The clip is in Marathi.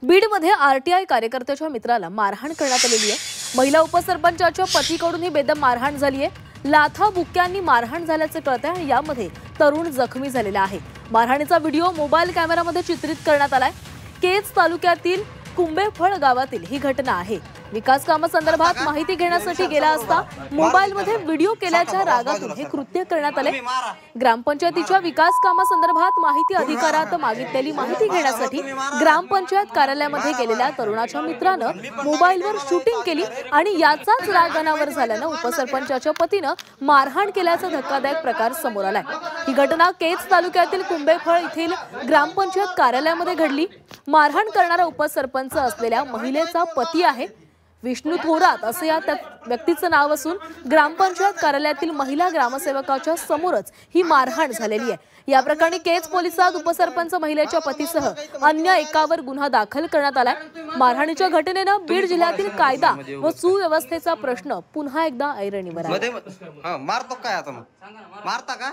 बीडमध्ये आरटीआय कार्यकर्त्याच्या मित्राला मारहाण करण्यात आलेली आहे। महिला उपसरपंचाच्या पतीकडून ही बेदम मारहाण झाली आहे। लाथा बुक्क्यांनी मारहाण झाल्याचे कळते आणि यामध्ये तरुण जखमी झालेला आहे। मारहाणीचा व्हिडिओ मोबाईल कॅमेरामध्ये चित्रित करण्यात आलाय। केज तालुक्यातील कुंभेफळ गावातील ही घटना आहे। विकास कामासंदर्भात माहिती घेण्यासाठी गेला असता मोबाईलमध्ये व्हिडिओ केल्याच्या रागातून हे कृत्य करण्यात आले। ग्रामपंचायतीच्या विकास कामासंदर्भात माहिती अधिकारात मागितलेली माहिती घेण्यासाठी ग्रामपंचायत कार्यालयामध्ये गेलेल्या तरुणाच्या मित्रानं मोबाईलवर शूटिंग केली आणि याचाच राग अनावर झाल्यानं उपसरपंचाच्या पतीनं मारहाण केल्याचा धक्कादायक प्रकार समोर आलाय। ही घटना केज तालुक्यातील कुंभेफळ येथील ग्रामपंचायत कार्यालयामध्ये घडली। मारहाण करणारा उपसरपंच असलेल्या महिलेचा पती आहे। विष्णू थोरात असे या व्यक्तीचं नाव असून ग्रामपंचायत कार्यालयातील महिला ग्रामसेवकाच्या समोरच ही मारहाण झालेली आहे। या प्रकरणी केज पोलिसात उपसरपंच महिलेच्या पतीसह अन्य एकावर गुन्हा दाखल करण्यात आलाय। मारहाणीच्या घटनेनं बीड जिल्ह्यातील कायदा व सुव्यवस्थेचा प्रश्न पुन्हा एकदा ऐरणीवर आला। मारतो काय आता मारता का